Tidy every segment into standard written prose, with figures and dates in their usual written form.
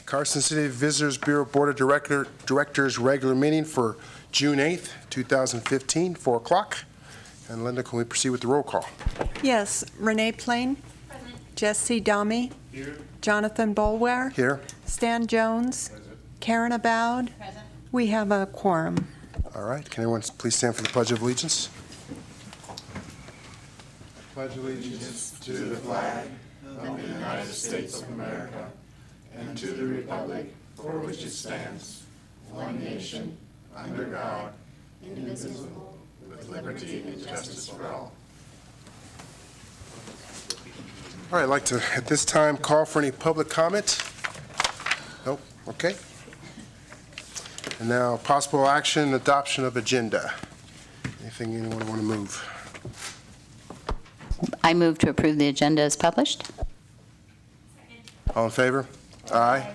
Carson City Visitors Bureau Board of Directors regular meeting for June 8th, 2015, 4 o'clock. And Linda, can we proceed with the roll call? Yes. Renee Plain. Present. Jesse Dami. Here. Jonathan Bolware. Here. Stan Jones. Present. Karen Aboud. Present. We have a quorum. All right. Can everyone please stand for the Pledge of Allegiance? Pledge allegiance to the flag of the United States of America and to the republic for which it stands, one nation, under God, indivisible, with liberty and justice for all. All right. I'd like to, at this time, call for any public comment. Nope. Okay. And now, possible action, adoption of agenda. Anything anyone want to move? I move to approve the agenda as published. All in favor? Aye.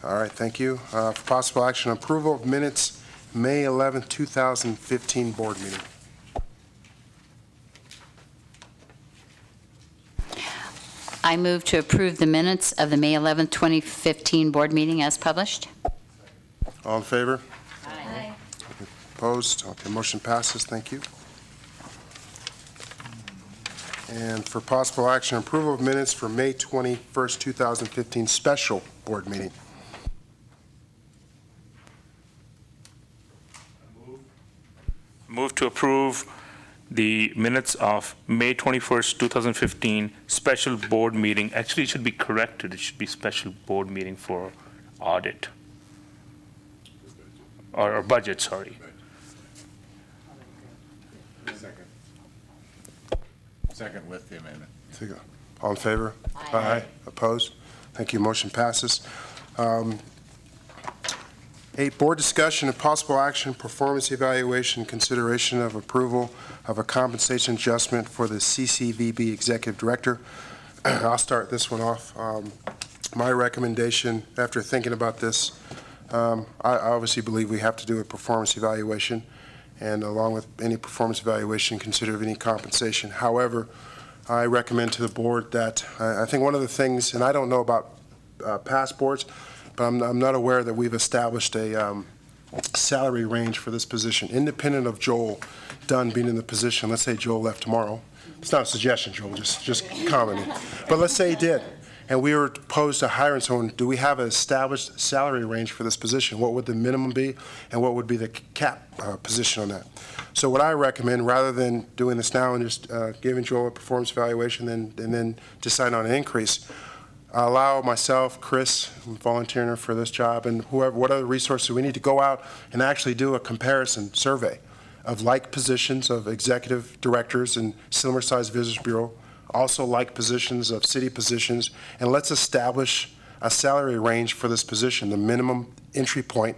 All right, thank you. For possible action, approval of minutes, May 11th, 2015 board meeting. I move to approve the minutes of the May 11th, 2015 board meeting as published. All in favor? Aye. Opposed? Okay, motion passes. Thank you. And for possible action, approval of minutes for May 21st, 2015 special board meeting. Move to approve the minutes of May 21st, 2015 special board meeting. Actually, it should be corrected. It should be special board meeting for audit. Or budget, sorry. Second with the amendment. All in favor? Aye. Opposed? Thank you. Motion passes. 8, board discussion and possible action, performance evaluation, consideration of approval of a compensation adjustment for the CCVB Executive Director. I'll start this one off. My recommendation, after thinking about this, I obviously believe we have to do a performance evaluation, and along with any performance evaluation, consider any compensation. However, I recommend to the board that I think one of the things, and I don't know about past boards, but I'm not aware that we've established a salary range for this position, independent of Joel Dunn being in the position. Let's say Joel left tomorrow. It's not a suggestion, Joel, just commenting. But let's say he did, and we were opposed to hiring someone. Do we have an established salary range for this position? What would the minimum be, and what would be the cap position on that? So what I recommend, rather than doing this now and just giving Joel a performance evaluation and then deciding on an increase, allow myself, Chris, volunteering for this job, and whoever, what other resources we need to go out and actually do a comparison survey of like positions of executive directors and similar-sized visitors bureau, also like positions of city positions, and let's establish a salary range for this position, the minimum entry point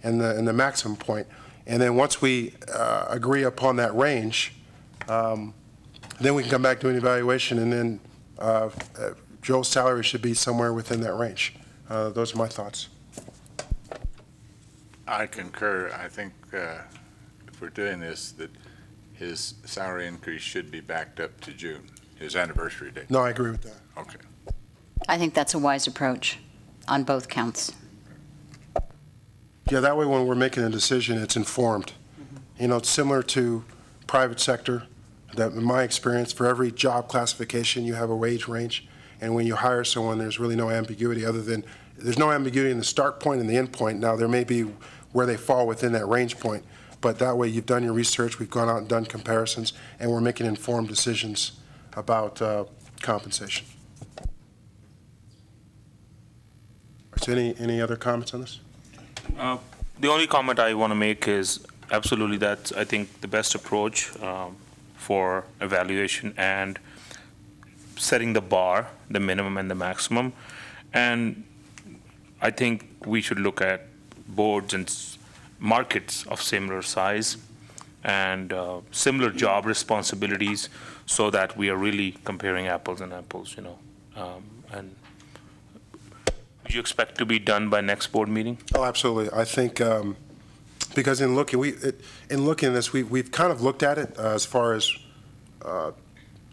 and the maximum point. And then once we agree upon that range, then we can come back to an evaluation, and then Joel's salary should be somewhere within that range. Those are my thoughts. I concur. I think if we're doing this, that his salary increase should be backed up to June, his anniversary date. No, I agree with that. Okay. I think that's a wise approach on both counts. Yeah, that way when we're making a decision, it's informed. You know, it's similar to private sector, that in my experience, for every job classification, you have a wage range. And when you hire someone, there's really no ambiguity other than, there's no ambiguity in the start point and the end point. Now, there may be where they fall within that range point, but that way you've done your research, we've gone out and done comparisons, and we're making informed decisions about compensation. So any other comments on this? The only comment I want to make is absolutely that's, I think, the best approach for evaluation and setting the bar, the minimum and the maximum. And I think we should look at boards and markets of similar size and similar job responsibilities so that we are really comparing apples and apples, you know. And do you expect to be done by next board meeting? Oh, absolutely. I think because in looking at this, we've kind of looked at it as far as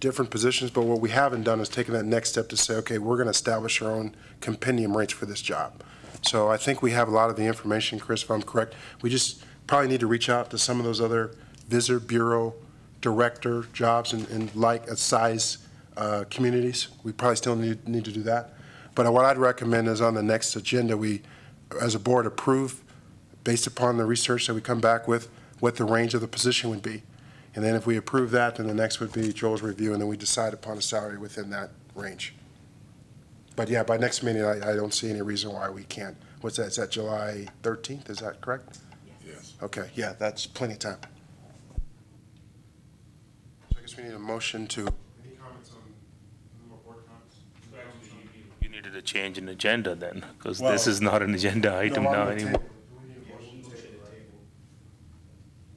different positions, but what we haven't done is taken that next step to say, okay, we're going to establish our own compendium rates for this job. So I think we have a lot of the information, Chris, if I'm correct. We just probably need to reach out to some of those other visitor bureau director jobs in like size communities. We probably still need to do that. But what I'd recommend is on the next agenda, we, as a board, approve, based upon the research that we come back with, what the range of the position would be. And then if we approve that, then the next would be Joel's review, and then we decide upon a salary within that range. But yeah, by next meeting, I don't see any reason why we can't. What's that? Is that July 13th? Is that correct? Yes. Okay, yeah, that's plenty of time. So I guess we need a motion to. Any comments on more board comments? You needed a change in agenda then, because Well, this is not an agenda item No, on now the anymore. table. Do we need a motion to table?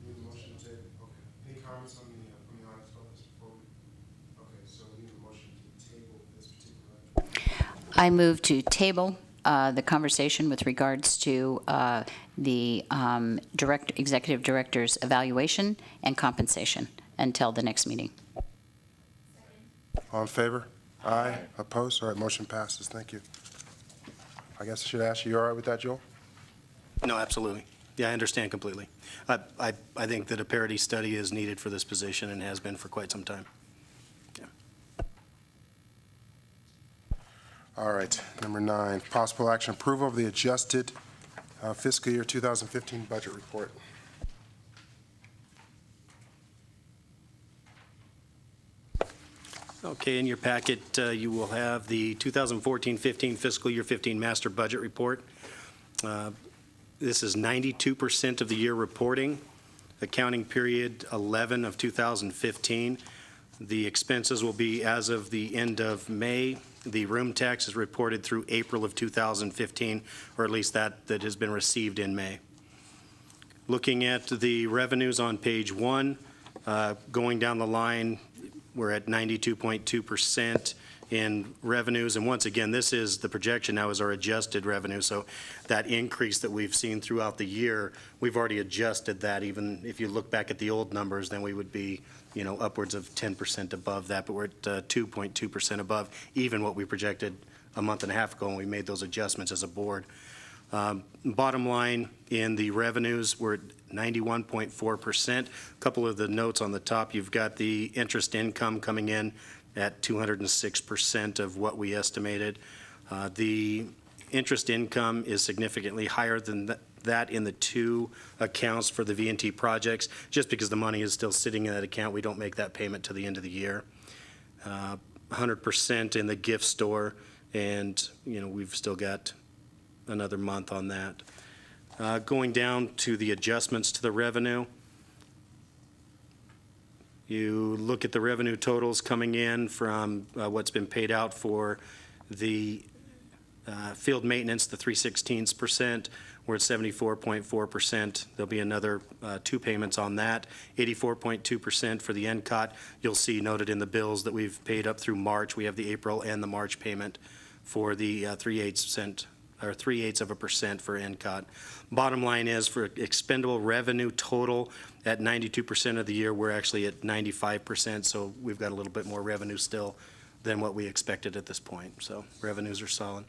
Need a motion to table? Okay. Any comments from the audience on this before we? Okay, so we need a motion to table this particular item. I move to table the conversation with regards to the executive director's evaluation and compensation until the next meeting. All in favor? Aye. Opposed? All right, motion passes. Thank you. I guess I should ask you all right with that, Joel? No, absolutely. Yeah, I understand completely. I think that a parity study is needed for this position and has been for quite some time. All right, number 9, possible action approval of the adjusted fiscal year 2015 budget report. Okay, in your packet, you will have the 2014-15 fiscal year 15 master budget report. This is 92% of the year reporting, accounting period 11 of 2015. The expenses will be as of the end of May. The room tax is reported through April of 2015, or at least that has been received in May. Looking at the revenues on page 1, going down the line, we're at 92.2% in revenues. And once again, this is the projection now is our adjusted revenue. So that increase that we've seen throughout the year, we've already adjusted that. Even if you look back at the old numbers, then we would be, upwards of 10% above that. But we're at 2.2% above even what we projected a month and a half ago when we made those adjustments as a board. Bottom line, in the revenues, we're at 91.4%. A couple of the notes on the top, you've got the interest income coming in at 206% of what we estimated. The interest income is significantly higher than that in the two accounts for the V&T projects. Just because the money is still sitting in that account, we don't make that payment to the end of the year. 100% in the gift store, and we've still got another month on that. Going down to the adjustments to the revenue, you look at the revenue totals coming in from what's been paid out for the field maintenance, the 3/16%. We're at 74.4%. There'll be another 2 payments on that. 84.2% for the NCOT. You'll see noted in the bills that we've paid up through March. We have the April and the March payment for the 3/8% for NCOT. Bottom line is, for expendable revenue total at 92% of the year, we're actually at 95%, so we've got a little bit more revenue still than what we expected at this point. So revenues are solid.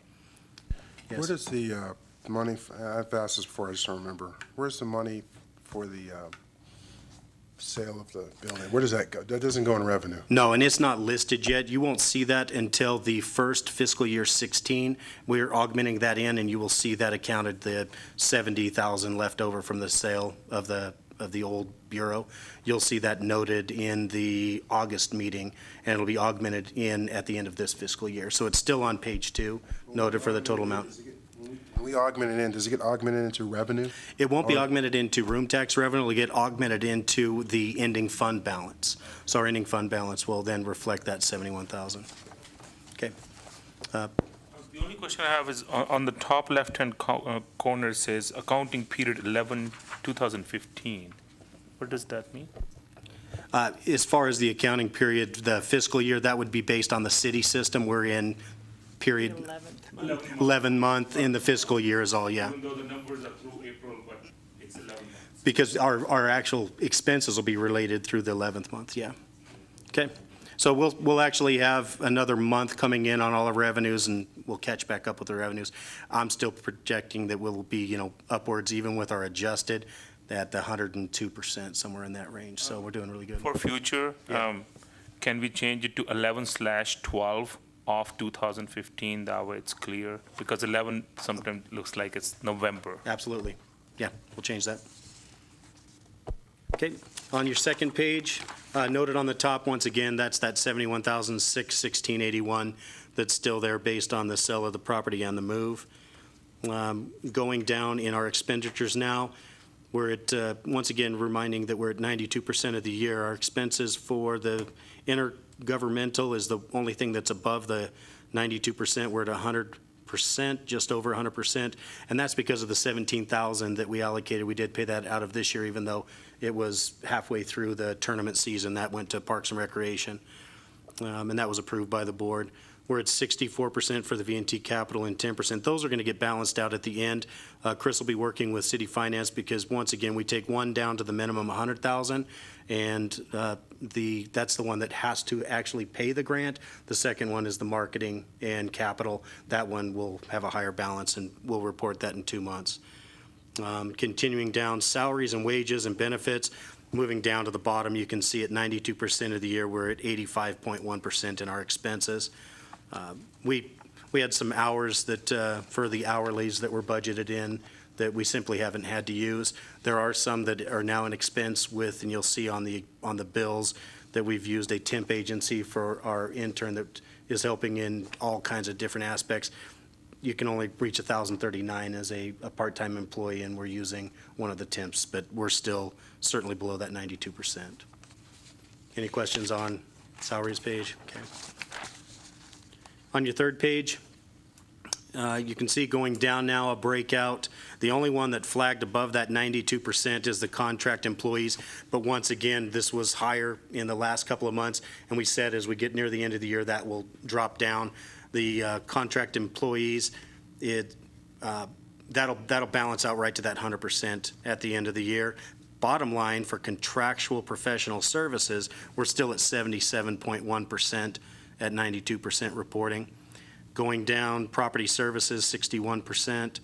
Yes. Where does the money, I've asked this before, I just don't remember. Where's the money for the sale of the building? Where does that go? That doesn't go in revenue. No, and it's not listed yet. You won't see that until the first fiscal year 16. We're augmenting that in, and you will see that accounted, the $70,000 left over from the sale of the old bureau. You'll see that noted in the August meeting, and it'll be augmented in at the end of this fiscal year. So it's still on page 2, noted for the total amount. When we augment it in, does it get augmented into revenue? It won't be augmented into room tax revenue. It'll get augmented into the ending fund balance. So our ending fund balance will then reflect that $71,000. Okay. The only question I have is on the top left-hand corner, it says accounting period 11/2015. What does that mean? As far as the accounting period, the fiscal year, that would be based on the city system. We're in period 11 month in the fiscal year is all, yeah. Even though the numbers are through April, but it's 11 months. Because our actual expenses will be related through the 11th month, yeah. Okay. So we'll actually have another month coming in on all our revenues, and we'll catch back up with the revenues. I'm still projecting that we'll be, upwards even with our adjusted, at the 102%, somewhere in that range. So we're doing really good. For future, Yeah. can we change it to 11/12 of 2015? That way it's clear, because 11 sometimes looks like it's November. Absolutely. Yeah, we'll change that. Okay, on your second page, noted on the top, once again, that's that $71,616.81 that's still there based on the sale of the property and the move. Going down in our expenditures now, we're at, once again, reminding that we're at 92% of the year. Our expenses for the intergovernmental is the only thing that's above the 92%. We're at 100%, just over 100%, and that's because of the $17,000 that we allocated. We did pay that out of this year, even though it was halfway through the tournament season. That went to Parks and Recreation, and that was approved by the board. We're at 64% for the V&T capital and 10%. Those are going to get balanced out at the end. Chris will be working with city finance because, once again, we take one down to the minimum 100,000, and that's the one that has to actually pay the grant. The second one is the marketing and capital. That one will have a higher balance, and we'll report that in 2 months. Continuing down, salaries and wages and benefits. Moving down to the bottom, you can see at 92% of the year, we're at 85.1% in our expenses. We had some hours that, for the hourlies that were budgeted in, that we simply haven't had to use. There are some that are now an expense with, and you'll see on the bills, that we've used a temp agency for our intern that is helping in all kinds of different aspects. You can only reach 1,039 as a part-time employee, and we're using one of the temps, but we're still certainly below that 92%. Any questions on salaries page? Okay. On your third page, you can see going down now a breakout. The only one that flagged above that 92% is the contract employees. But once again, this was higher in the last couple of months, and we said as we get near the end of the year, that will drop down. The contract employees, that'll balance out right to that 100% at the end of the year. Bottom line, for contractual professional services, we're still at 77.1% at 92% reporting. Going down, property services, 61%.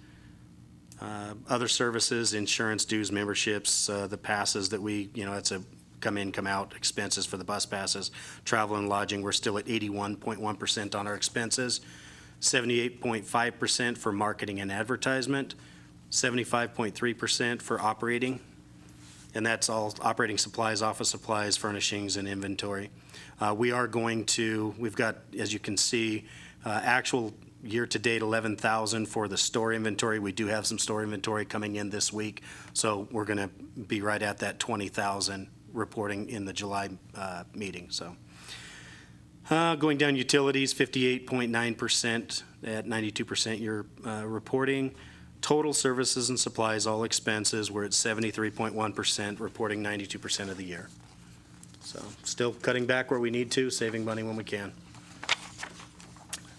Other services, insurance, dues, memberships, the passes that we, it's a come in, come out expenses for the bus passes. Travel and lodging, we're still at 81.1% on our expenses. 78.5% for marketing and advertisement. 75.3% for operating. And that's all operating supplies, office supplies, furnishings, and inventory. We've got, as you can see, actual year-to-date 11,000 for the store inventory. We do have some store inventory coming in this week, so we're going to be right at that 20,000 reporting in the July meeting. So, going down, utilities, 58.9% at 92% you're reporting. Total services and supplies, all expenses, we're at 73.1%, reporting 92% of the year. So still cutting back where we need to, saving money when we can.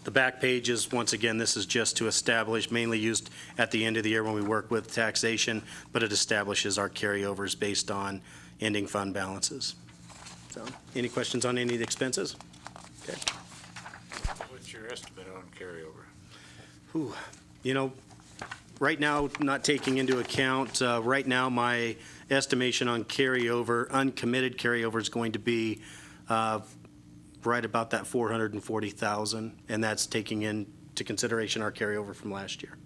The back page is, once again, this is just to establish, mainly used at the end of the year when we work with taxation, but it establishes our carryovers based on ending fund balances. So, any questions on any of the expenses? Okay. What's your estimate on carryover? Right now, not taking into account, right now, my estimation on carryover, uncommitted carryover, is going to be right about that 440,000, and that's taking into consideration our carryover from last year.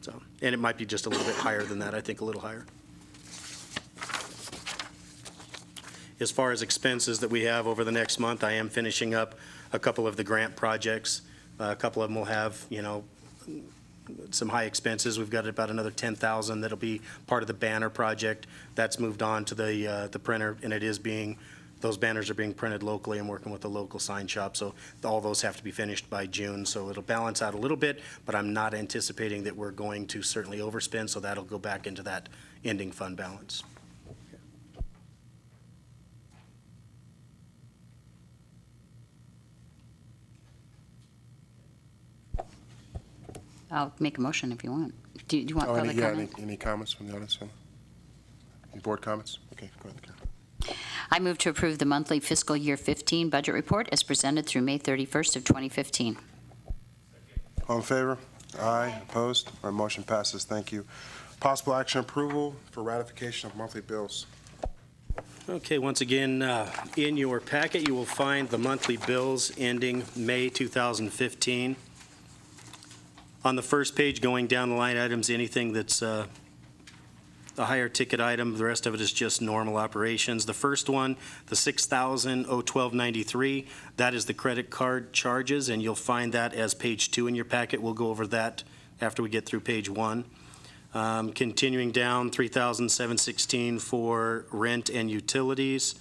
So, and it might be just a little bit higher than that, I think a little higher. As far as expenses that we have over the next month, I am finishing up a couple of the grant projects. A couple of them will have, some high expenses. We've got about another 10,000 that'll be part of the banner project. That's moved on to the printer, and those banners are being printed locally. I'm working with the local sign shop, so all those have to be finished by June. So it'll balance out a little bit, but I'm not anticipating that we're going to certainly overspend, so that'll go back into that ending fund balance. I'll make a motion if you want. Do you want public comment? Any comments from the audience? Any board comments? Okay, go ahead, Karen. I move to approve the monthly fiscal year 15 budget report as presented through May 31st of 2015. All in favor? Aye. Opposed? Our motion passes. Thank you. Possible action approval for ratification of monthly bills. Okay, once again, in your packet, you will find the monthly bills ending May 2015. On the first page, going down the line items, anything that's a higher ticket item, the rest of it is just normal operations. The first one, the $6,012.93, that is the credit card charges, and you'll find that as page 2 in your packet. We'll go over that after we get through page 1. Continuing down, $3,716 for rent and utilities.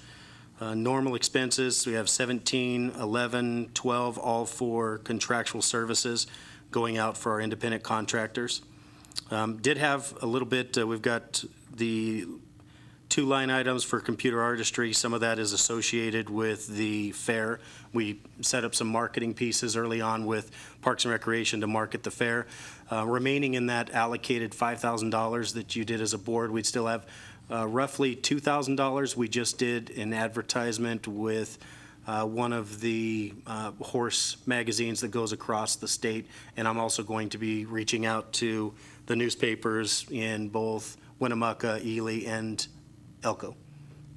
Normal expenses, we have 17, 11, 12, all for contractual services going out for our independent contractors. Did have a little bit, we've got the 2 line items for computer artistry. Some of that is associated with the fair. We set up some marketing pieces early on with Parks and Recreation to market the fair. Remaining in that allocated $5,000 that you did as a board, we'd still have roughly $2,000. We just did an advertisement with one of the horse magazines that goes across the state, and I'm also going to be reaching out to the newspapers in both Winnemucca, Ely, and Elko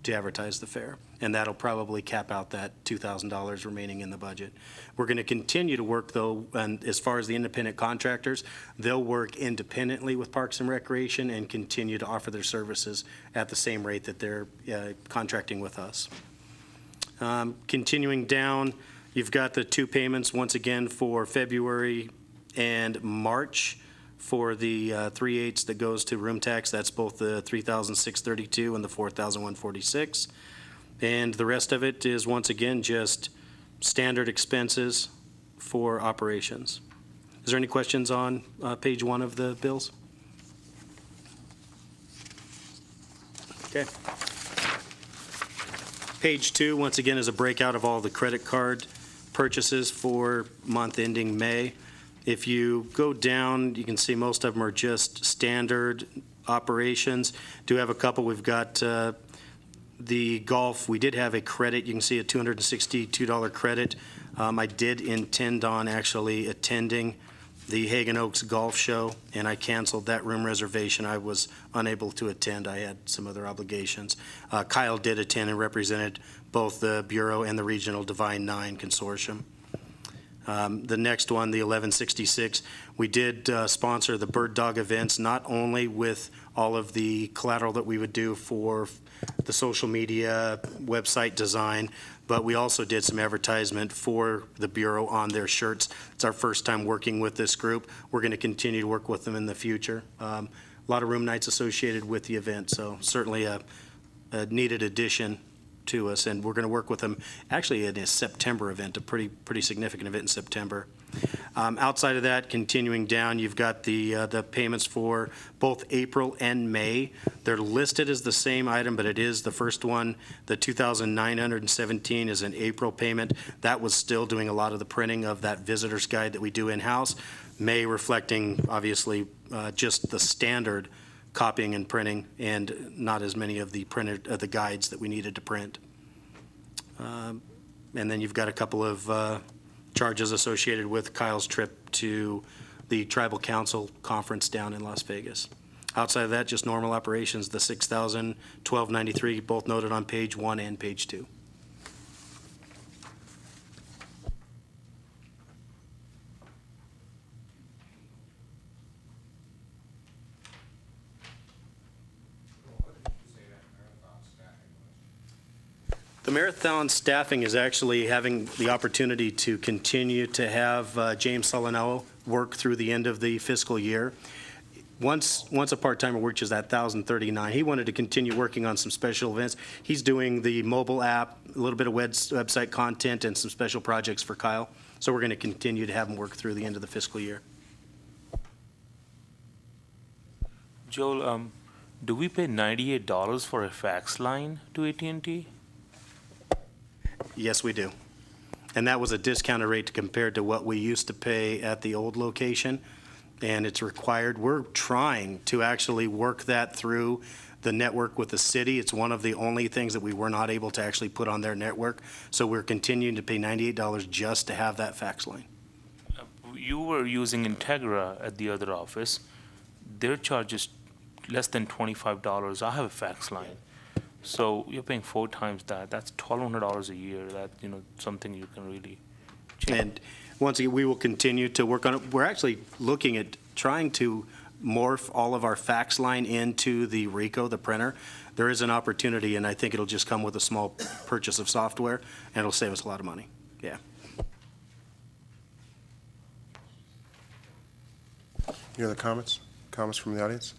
to advertise the fair, and that'll probably cap out that $2,000 remaining in the budget. We're going to continue to work, though, and as far as the independent contractors, they'll work independently with Parks and Recreation and continue to offer their services at the same rate that they're contracting with us. Continuing down, you've got the 2 payments once again for February and March for the 3/8 that goes to room tax. That's both the $3,632 and the $4,146. And the rest of it is once again just standard expenses for operations. Is there any questions on page 1 of the bills? Okay. Page 2, once again, is a breakout of all the credit card purchases for month ending May. If you go down, you can see most of them are just standard operations. Do have a couple. We've got the golf. We did have a credit. You can see a $262 credit. I did intend on actually attending the Hagen Oaks Golf Show, and I canceled that room reservation. I was unable to attend. I had some other obligations. Kyle did attend and represented both the Bureau and the Regional Divine Nine Consortium. The next one, the 1166, we did sponsor the Bird Dog events, not only with all of the collateral that we would do for the social media website design, but we also did some advertisement for the Bureau on their shirts. It's our first time working with this group. We're going to continue to work with them in the future. A lot of room nights associated with the event, so certainly a needed addition to us, and we're going to work with them actually in a September event, a pretty significant event in September. Outside of that, continuing down, you've got the payments for both April and May. They're listed as the same item, but it is the first one. The $2,917 is an April payment. That was still doing a lot of the printing of that visitor's guide that we do in-house. May reflecting, obviously, just the standard copying and printing, and not as many of the the guides that we needed to print. And then you've got a couple of charges associated with Kyle's trip to the Tribal Council Conference down in Las Vegas. Outside of that, just normal operations, the $6,012.93, both noted on page 1 and page 2. The marathon staffing is actually having the opportunity to continue to have James Solinello work through the end of the fiscal year. Once a part-timer reaches that 1,039, he wanted to continue working on some special events. He's doing the mobile app, a little bit of website content, and some special projects for Kyle. So we're going to continue to have him work through the end of the fiscal year. Joel, do we pay $98 for a fax line to AT&T? Yes, we do. And that was a discounted rate compared to what we used to pay at the old location, and it's required. We're trying to actually work that through the network with the city. It's one of the only things that we were not able to actually put on their network. So we're continuing to pay $98 just to have that fax line. You were using Integra at the other office. Their charge is less than $25. I have a fax line. So you're paying 4 times that. That's $1,200 a year. That, something you can really change. And once again, we will continue to work on it. We're actually looking at trying to morph all of our fax line into the Ricoh, the printer. There is an opportunity, and I think it'll just come with a small purchase of software, and it'll save us a lot of money. Yeah. Any other comments? Comments from the audience?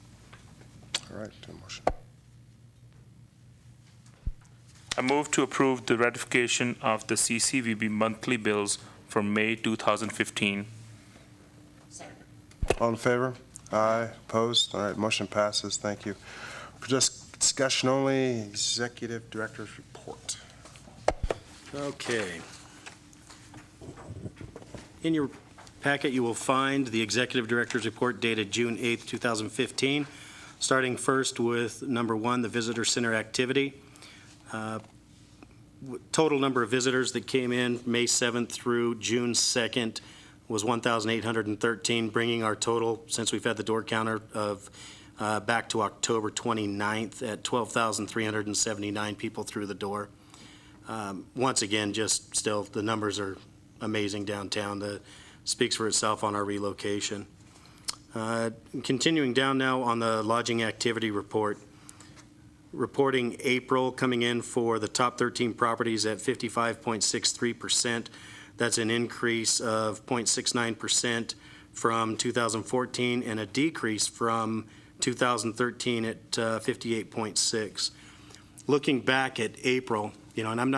All right, to a motion. I move to approve the ratification of the CCVB monthly bills for May 2015. All in favor? Aye. Opposed? All right, motion passes. Thank you. For just discussion only, Executive Director's report. Okay. In your packet, you will find the Executive Director's report dated June 8th, 2015, starting first with number 1, the Visitor Center activity. Total number of visitors that came in May 7th through June 2nd was 1,813, bringing our total, since we've had the door counter, of back to October 29th at 12,379 people through the door. Once again, just still, the numbers are amazing downtown. That speaks for itself on our relocation. Continuing down now on the lodging activity report. Reporting April coming in for the top 13 properties at 55.63%. That's an increase of 0.69% from 2014 and a decrease from 2013 at 58.6. Looking back at April, and I'm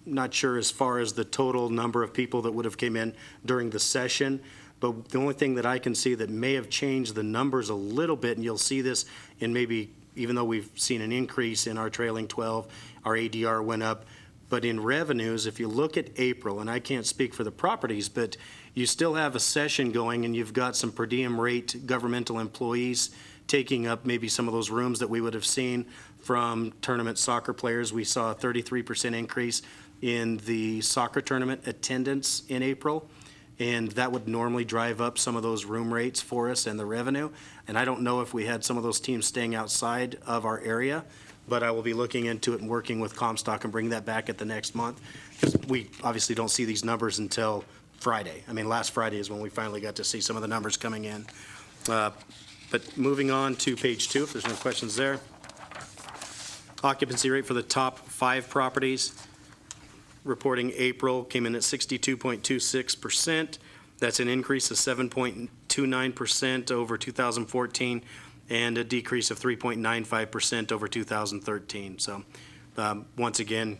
not sure as far as the total number of people that would have came in during the session, but the only thing that I can see that may have changed the numbers a little bit, and you'll see this in maybe, even though we've seen an increase in our trailing 12, our ADR went up. But in revenues, if you look at April, and I can't speak for the properties, but you still have a session going and you've got some per diem rate governmental employees taking up maybe some of those rooms that we would have seen from tournament soccer players. We saw a 33% increase in the soccer tournament attendance in April, and that would normally drive up some of those room rates for us and the revenue. And I don't know if we had some of those teams staying outside of our area, but I will be looking into it and working with Comstock and bring that back at the next month, because we obviously don't see these numbers until Friday. I mean, last Friday is when we finally got to see some of the numbers coming in. But moving on to page 2, if there's no questions there. Occupancy rate for the top 5 properties. Reporting April came in at 62.26%. That's an increase of 7.29% over 2014 and a decrease of 3.95% over 2013. So once again,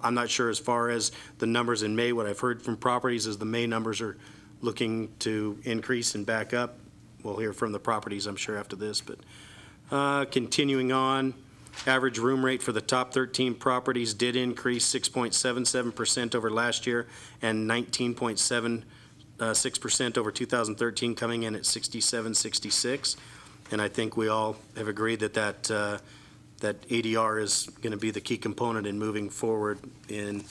I'm not sure as far as the numbers in May. What I've heard from properties is the May numbers are looking to increase and back up. We'll hear from the properties, I'm sure, after this. But continuing on, average room rate for the top 13 properties did increase 6.77% over last year and 19.76% over 2013, coming in at $67.66. And I think we all have agreed that that ADR is going to be the key component in moving forward in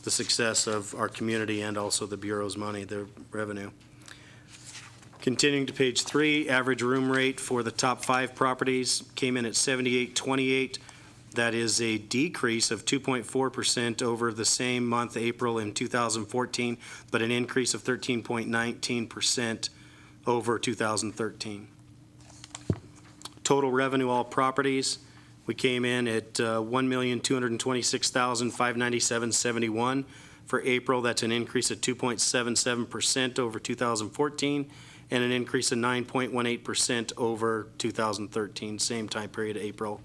the success of our community and also the Bureau's money, the revenue. Continuing to page 3, average room rate for the top 5 properties came in at $78.28. That is a decrease of 2.4% over the same month, April, in 2014, but an increase of 13.19% over 2013. Total revenue, all properties, we came in at $1,226,597.71 for April. That's an increase of 2.77% over 2014 and an increase of 9.18% over 2013, same time period, April.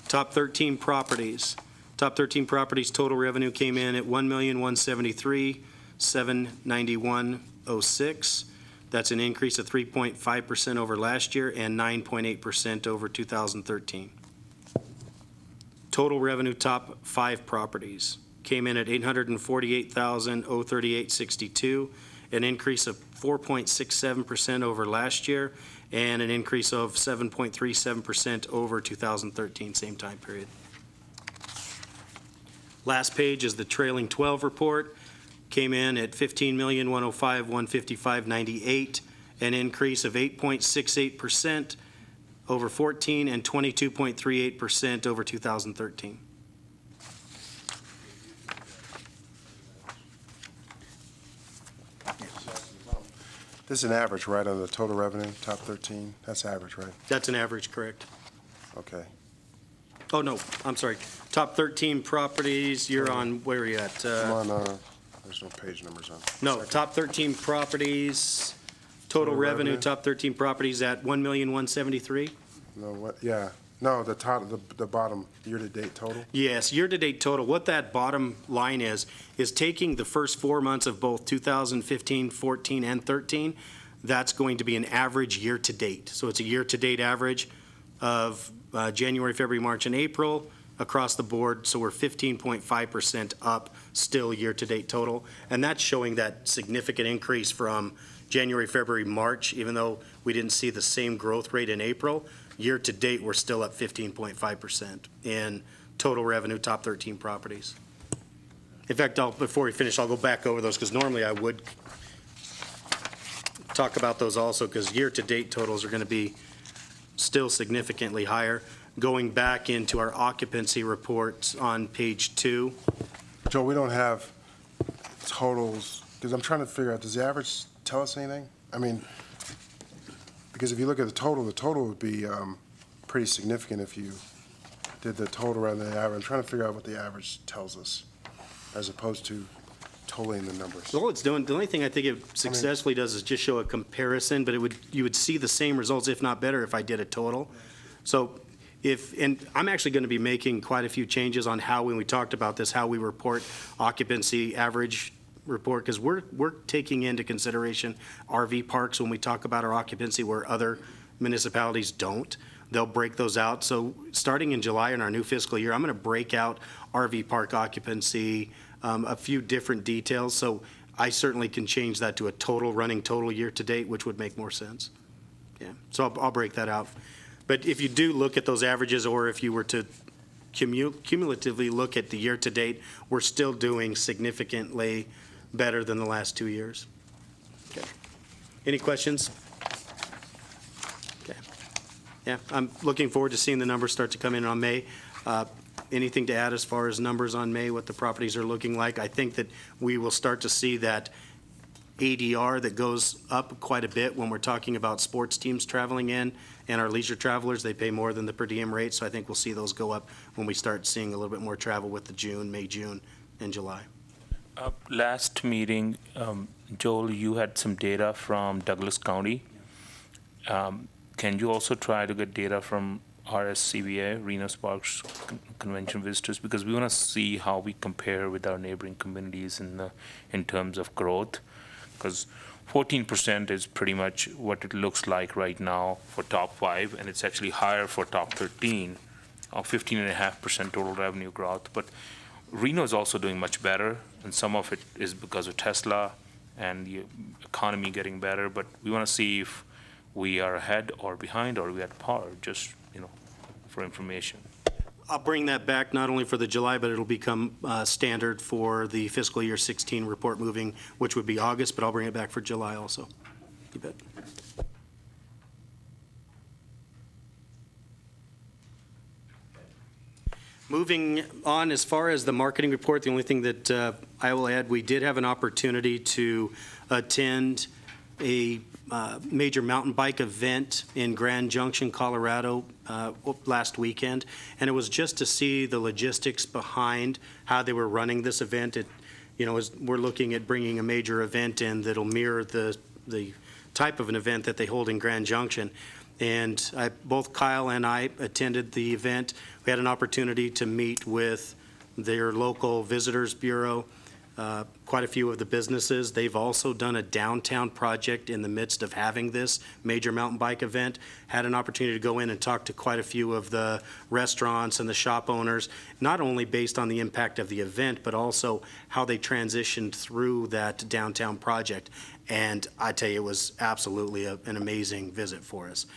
Top 13 properties. Top 13 properties, total revenue came in at $1,173,791.06. That's an increase of 3.5% over last year and 9.8% over 2013. Total revenue, top 5 properties, came in at $848,038.62, an increase of 4.67% over last year, and an increase of 7.37% over 2013, same time period. Last page is the trailing 12 report. Came in at $15,105,155.98, an increase of 8.68% over 14 and 22.38% over 2013. This is an average, right, on the total revenue, top 13? That's average, right? That's an average, correct? Okay. Oh, no, I'm sorry. Top 13 properties, you're on, where are you at? I'm on, there's no page numbers on. No, top 13 properties, total Total revenue, revenue? top 13 properties at 1,173,000. No, what, yeah, no, the top, the bottom, year-to-date total? Yes, year-to-date total. What that bottom line is taking the first 4 months of both 2015, 14, and 13. That's going to be an average year-to-date. So it's a year-to-date average of January, February, March, and April across the board. So we're 15.5% up still year-to-date total. And that's showing that significant increase from January, February, March, even though we didn't see the same growth rate in April. Year-to-date, we're still up 15.5% in total revenue, top 13 properties. In fact, before we finish, I'll go back over those, because normally I would talk about those also, because year-to-date totals are going to be still significantly higher. Going back into our occupancy reports on page 2. Joe, we don't have totals, because I'm trying to figure out, does the average tell us anything? I mean, because if you look at the total would be pretty significant if you did the total rather than the average. I'm trying to figure out what the average tells us, as opposed to totaling the numbers. All it's doing, the only thing I think it successfully does is just show a comparison, but you would see the same results, if not better, if I did a total. So and I'm actually going to be making quite a few changes on how, when we talked about this, how we report occupancy average report, because we're taking into consideration RV parks when we talk about our occupancy, where other municipalities don't. They'll break those out. So starting in July in our new fiscal year, I'm going to break out RV park occupancy, a few different details. So I certainly can change that to a running total year-to-date, which would make more sense. Yeah, so I'll break that out. But if you do look at those averages, or if you were to cumulatively look at the year-to-date, we're still doing significantly better than the last 2 years. Okay. Any questions? Okay. Yeah, I'm looking forward to seeing the numbers start to come in on May. Anything to add as far as numbers on May, what the properties are looking like? I think that we will start to see that ADR that goes up quite a bit when we're talking about sports teams traveling in, and our leisure travelers, they pay more than the per diem rate, so I think we'll see those go up when we start seeing a little bit more travel with the May, June, and July. Last meeting, Joel, you had some data from Douglas County. Can you also try to get data from RSCVA, Reno Sparks Convention Visitors? Because we want to see how we compare with our neighboring communities in terms of growth. Because 14% is pretty much what it looks like right now for top 5, and it's actually higher for top 13, or 15.5% total revenue growth. But Reno is also doing much better, and some of it is because of Tesla and the economy getting better. But we want to see if we are ahead or behind, or we at par, just, for information. I'll bring that back not only for the July, but it'll become standard for the fiscal year 16 report moving, which would be August, but I'll bring it back for July also. You bet. Moving on, as far as the marketing report, the only thing that I will add, we did have an opportunity to attend a major mountain bike event in Grand Junction, Colorado last weekend, and it was just to see the logistics behind how they were running this event. We're looking at bringing a major event in that'll mirror the type of an event that they hold in Grand Junction. And both Kyle and I attended the event. We had an opportunity to meet with their local visitors bureau, quite a few of the businesses. They've also done a downtown project in the midst of having this major mountain bike event. Had an opportunity to go in and talk to quite a few of the restaurants and the shop owners, not only based on the impact of the event, but also how they transitioned through that downtown project. And I tell you, it was absolutely an amazing visit for us.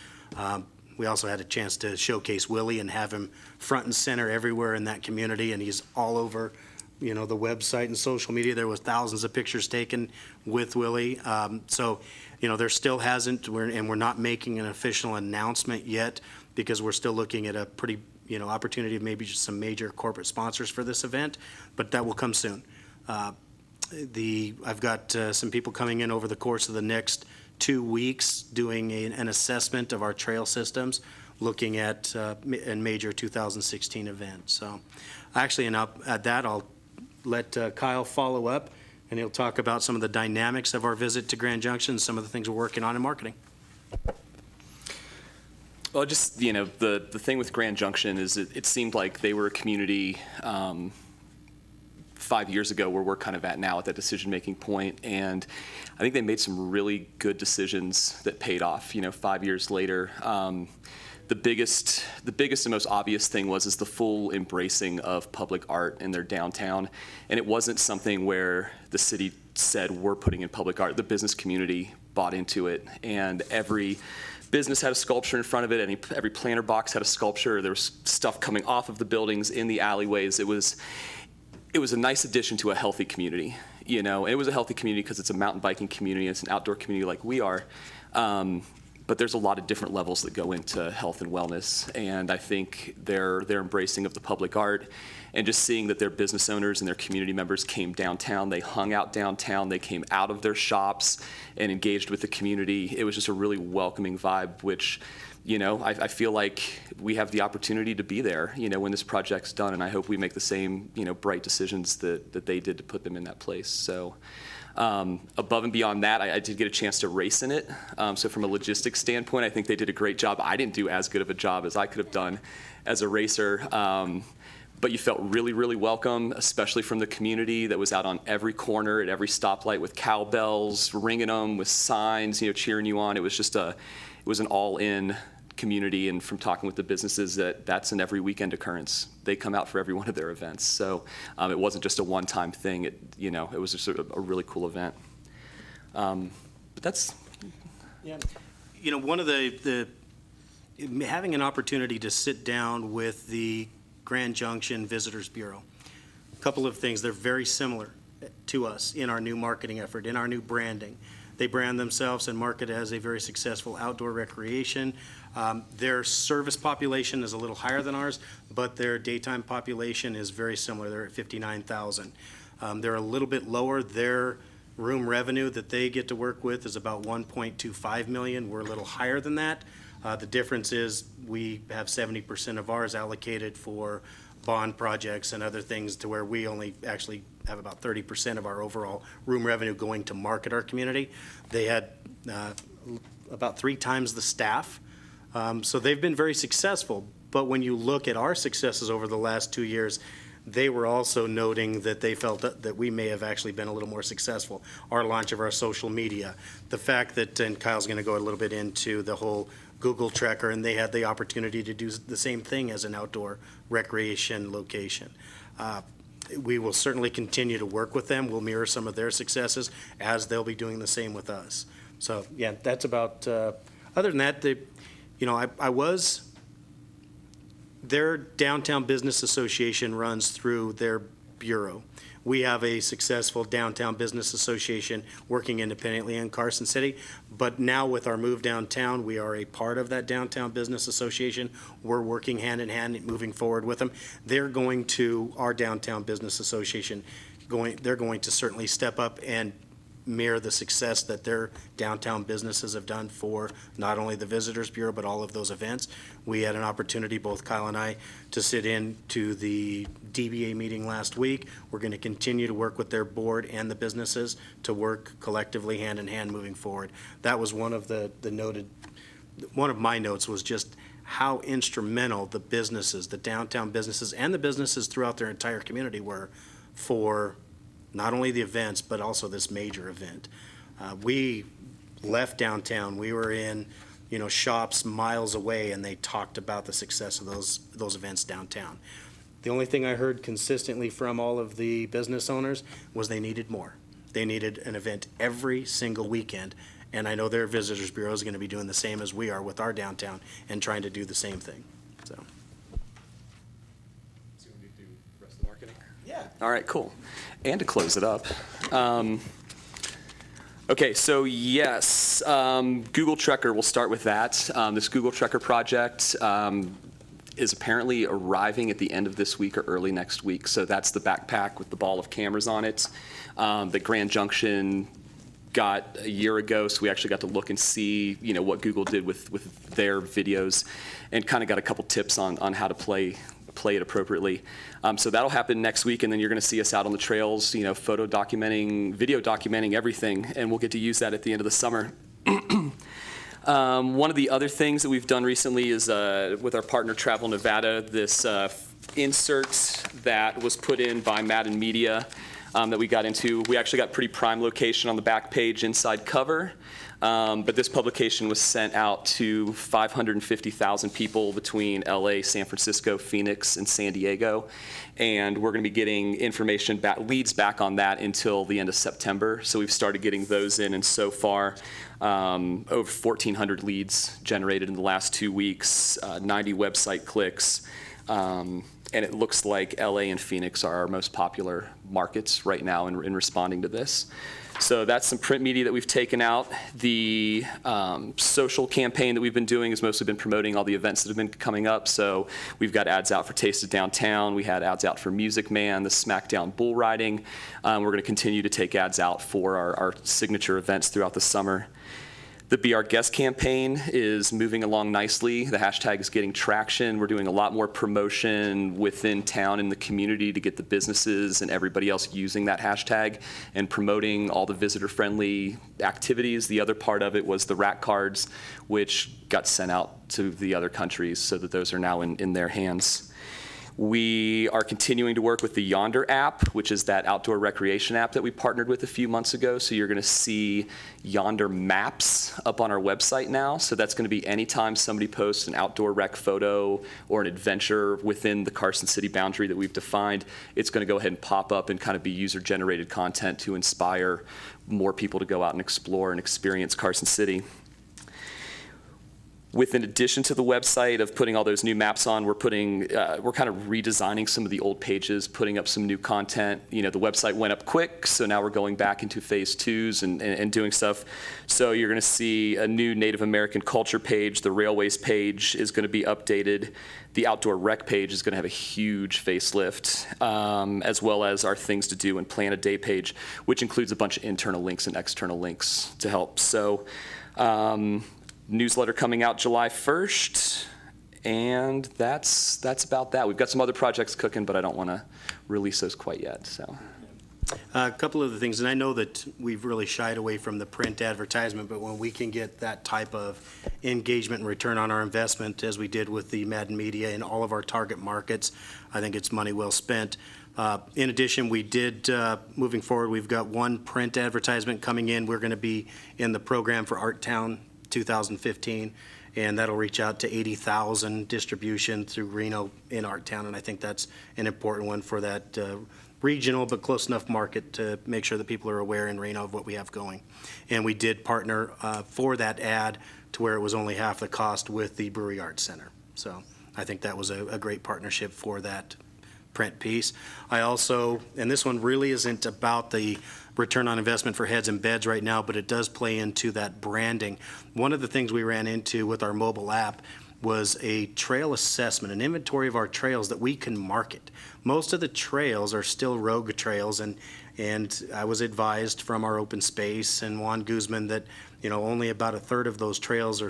We also had a chance to showcase Willie and have him front and center everywhere in that community, and he's all over, you know, the website and social media. There was thousands of pictures taken with Willie. So, you know, there still hasn't, and we're not making an official announcement yet because we're still looking at a pretty, you know, opportunity of maybe just some major corporate sponsors for this event, but that will come soon. I've got some people coming in over the course of the next 2 weeks doing an assessment of our trail systems, looking at a major 2016 event. So actually, and at that, I'll let Kyle follow up, and he'll talk about some of the dynamics of our visit to Grand Junction, some of the things we're working on in marketing. Well, just, you know, the thing with Grand Junction is it seemed like they were a community 5 years ago where we're kind of at now at that decision-making point. And I think they made some really good decisions that paid off, you know, 5 years later. The biggest and most obvious thing is the full embracing of public art in their downtown. And it wasn't something where the city said we're putting in public art. The business community bought into it, and every business had a sculpture in front of it. Every planter box had a sculpture. There was stuff coming off of the buildings in the alleyways. It was a nice addition to a healthy community, you know. And it was a healthy community because it's a mountain biking community. It's an outdoor community like we are. But there's a lot of different levels that go into health and wellness, and I think their embracing of the public art and just seeing that their business owners and their community members came downtown, they hung out downtown, they came out of their shops and engaged with the community. It was just a really welcoming vibe, which, you know, I feel like we have the opportunity to be there, you know, when this project's done, and I hope we make the same, you know, bright decisions that they did to put them in that place. So. Above and beyond that, I did get a chance to race in it. So from a logistics standpoint, I think they did a great job. I didn't do as good of a job as I could have done as a racer. But you felt really, really welcome, especially from the community that was out on every corner at every stoplight with cowbells, ringing them with signs, you know, cheering you on. It was an all-in community, and from talking with the businesses, that's an every weekend occurrence. They come out for every one of their events. So it wasn't just a one-time thing. It was just a really cool event. But that's, yeah. You know, one of the having an opportunity to sit down with the Grand Junction Visitors Bureau. A couple of things. They're very similar to us in our new marketing effort, in our new branding. They brand themselves and market as a very successful outdoor recreation. Their service population is a little higher than ours, but their daytime population is very similar. They're at 59,000. They're a little bit lower. Their room revenue that they get to work with is about $1.25 million. We're a little higher than that. The difference is we have 70% of ours allocated for bond projects and other things, to where we only actually have about 30% of our overall room revenue going to market our community. They had about 3 times the staff. So they've been very successful. But when you look at our successes over the last 2 years, they were also noting that they felt that we may have actually been a little more successful. Our launch of our social media, the fact that, and Kyle's going to go a little bit into the whole Google tracker, and they had the opportunity to do the same thing as an outdoor recreation location. We will certainly continue to work with them. We'll mirror some of their successes as they'll be doing the same with us. So yeah, that's about, other than that, their Downtown Business Association runs through their bureau. We have a successful Downtown Business Association working independently in Carson City, but now with our move downtown, we are a part of that Downtown Business Association. We're working hand in hand, moving forward with them. They're going to, our Downtown Business Association, they're going to certainly step up and mirror the success that their downtown businesses have done for not only the Visitors Bureau, but all of those events. We had an opportunity, both Kyle and I, to sit in to the DBA meeting last week. We're going to continue to work with their board and the businesses to work collectively hand in hand moving forward. That was one of one of my notes was just how instrumental the businesses, the downtown businesses and the businesses throughout their entire community were for not only the events, but also this major event. We left downtown. We were in, shops miles away, and they talked about the success of those events downtown. The only thing I heard consistently from all of the business owners was they needed more. They needed an event every single weekend, and I know their Visitors Bureau is going to be doing the same as we are with our downtown and trying to do the same thing, so. So we do the rest of the marketing? Yeah. All right, cool. And to close it up, okay, so yes, Google Trekker, we'll start with that. This Google Trekker project is apparently arriving at the end of this week or early next week. So that's the backpack with the ball of cameras on it that Grand Junction got a year ago. So we actually got to look and see, what Google did with their videos, and kind of got a couple tips on how to play it appropriately. So that'll happen next week, and then you're going to see us out on the trails, photo documenting, video documenting everything, and we'll get to use that at the end of the summer. One of the other things that we've done recently is with our partner Travel Nevada, this insert that was put in by Madden Media that we got into. We actually got pretty prime location on the back page, inside cover. But this publication was sent out to 550,000 people between LA, San Francisco, Phoenix, and San Diego. And we're going to be getting information back, leads back on that until the end of September. So we've started getting those in, and so far, over 1,400 leads generated in the last 2 weeks, 90 website clicks. And it looks like LA and Phoenix are our most popular markets right now in responding to this. So that's some print media that we've taken out. The social campaign that we've been doing has mostly been promoting all the events that have been coming up. So we've got ads out for Taste of Downtown. We had ads out for Music Man, the Smackdown Bull Riding. We're going to continue to take ads out for our signature events throughout the summer. The Be Our Guest campaign is moving along nicely. The hashtag is getting traction. We're doing a lot more promotion within town in the community to get the businesses and everybody else using that hashtag and promoting all the visitor-friendly activities. The other part of it was the rack cards, which got sent out to the other countries so that those are now in their hands. We are continuing to work with the Yonder app, which is that outdoor recreation app that we partnered with a few months ago. So you're going to see Yonder maps up on our website now. So that's going to be anytime somebody posts an outdoor rec photo or an adventure within the Carson City boundary that we've defined, it's going to go ahead and pop up and kind of be user-generated content to inspire more people to go out and explore and experience Carson City. In addition to the website of putting all those new maps on, we're kind of redesigning some of the old pages, putting up some new content. The website went up quick, so now we're going back into phase 2s and doing stuff. So you're going to see a new Native American culture page. The railways page is going to be updated. The outdoor rec page is going to have a huge facelift, as well as our things to do and plan a day page, which includes a bunch of internal links and external links to help. So. Newsletter coming out July 1st, and that's about that. We've got some other projects cooking, but I don't want to release those quite yet. So, a couple of the things, and I know that we've really shied away from the print advertisement, but when we can get that type of engagement and return on our investment, as we did with the Madden Media in all of our target markets, I think it's money well spent. In addition, we did, moving forward, we've got one print advertisement coming in. We're going to be in the program for Art Town 2015, and that'll reach out to 80,000 distribution through Reno in Art Town, and I think that's an important one for that regional but close enough market to make sure that people are aware in Reno of what we have going. And we did partner for that ad to where it was only half the cost with the Brewery Arts Center. So I think that was a great partnership for that print piece. I also, and this one really isn't about the return on investment for heads and beds right now, but it does play into that branding. One of the things we ran into with our mobile app was a trail assessment, an inventory of our trails that we can market. Most of the trails are still rogue trails, and I was advised from our open space and Juan Guzman that only about a third of those trails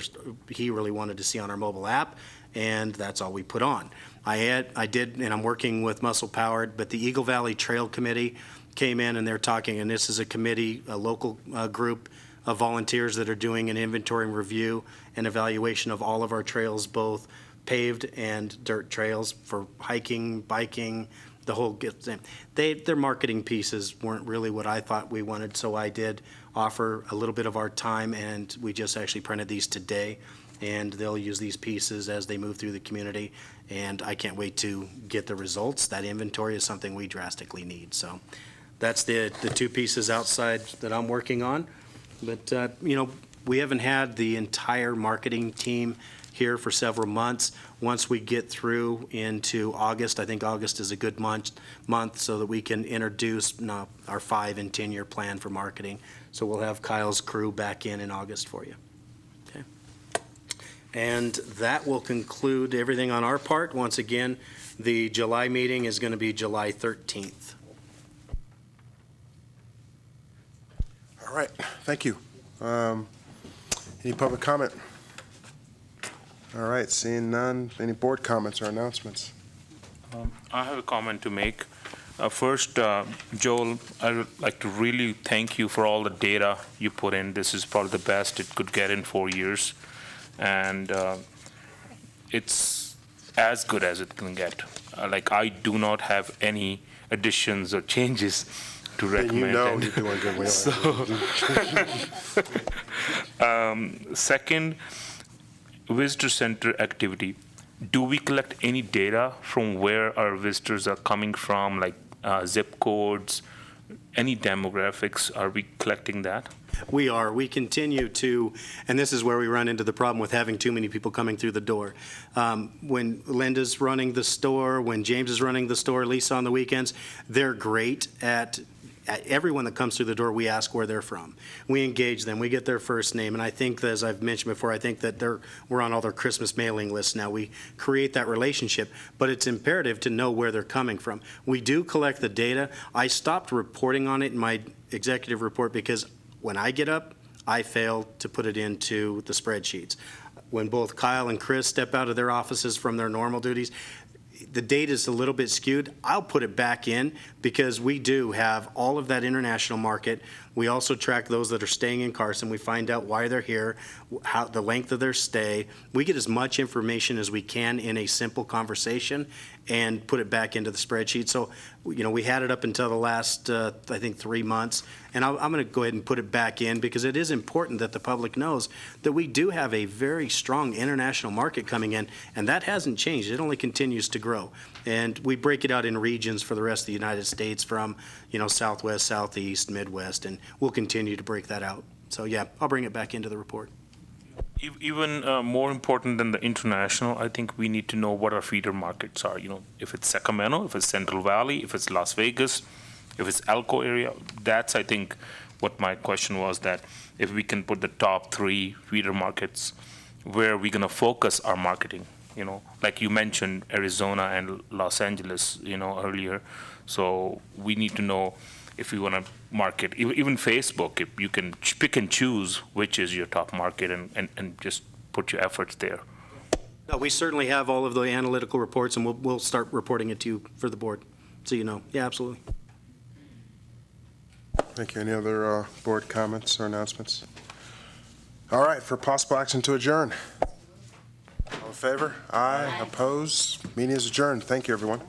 he really wanted to see on our mobile app, and that's all we put on. I did, and I'm working with Muscle Powered, but the Eagle Valley Trail Committee came in and they're talking, and this is a committee, a local group of volunteers that are doing an inventory and review and evaluation of all of our trails, both paved and dirt trails for hiking, biking, the whole gift thing. Their marketing pieces weren't really what I thought we wanted, so I did offer a little bit of our time, and we just actually printed these today, and they'll use these pieces as they move through the community, and I can't wait to get the results. That inventory is something we drastically need, so that's the two pieces outside that I'm working on. But, we haven't had the entire marketing team here for several months. Once we get through into August, I think August is a good month so that we can introduce our 5 and 10-year plan for marketing. So we'll have Kyle's crew back in August for you. Okay. And that will conclude everything on our part. Once again, the July meeting is going to be July 13th. All right, thank you. Any public comment? All right, seeing none. Any board comments or announcements? I have a comment to make. First, Joel, I would like to really thank you for all the data you put in. This is probably the best it could get in 4 years. And it's as good as it can get. I do not have any additions or changes to recommend. And you're doing good. Second, visitor center activity. Do we collect any data from where our visitors are coming from, like zip codes, any demographics? Are we collecting that? We are. We continue to, and this is where we run into the problem with having too many people coming through the door. When Linda's running the store, when James is running the store, Lisa on the weekends, they're great at everyone that comes through the door, we ask where they're from. We engage them. We get their first name. And I think that, as I've mentioned before, I think that we're on all their Christmas mailing lists now. We create that relationship, but it's imperative to know where they're coming from. We do collect the data. I stopped reporting on it in my executive report because when I get up, I fail to put it into the spreadsheets. When both Kyle and Chris step out of their offices from their normal duties, the data is a little bit skewed. I'll put it back in because we do have all of that international market. We also track those that are staying in Carson. We find out why they're here, how the length of their stay. We get as much information as we can in a simple conversation and put it back into the spreadsheet. So, we had it up until the last, I think, 3 months. And I'm going to go ahead and put it back in because it is important that the public knows that we do have a very strong international market coming in, and that hasn't changed. It only continues to grow. And we break it out in regions for the rest of the United States from, Southwest, Southeast, Midwest, and we'll continue to break that out. So, yeah, I'll bring it back into the report. Even more important than the international, I think we need to know what our feeder markets are. If it's Sacramento, if it's Central Valley, if it's Las Vegas, if it's Elko area. That's, I think, what my question was, that if we can put the top 3 feeder markets, where are we going to focus our marketing? Like you mentioned, Arizona and Los Angeles, earlier. So we need to know if we want to market, even Facebook, if you can pick and choose which is your top market and just put your efforts there. No, we certainly have all of the analytical reports, and we'll start reporting it to you for the board, so you know. Yeah, absolutely. Thank you. Any other board comments or announcements? All right, for possible action to adjourn. All in favor? Aye. Opposed? Meeting is adjourned. Thank you, everyone.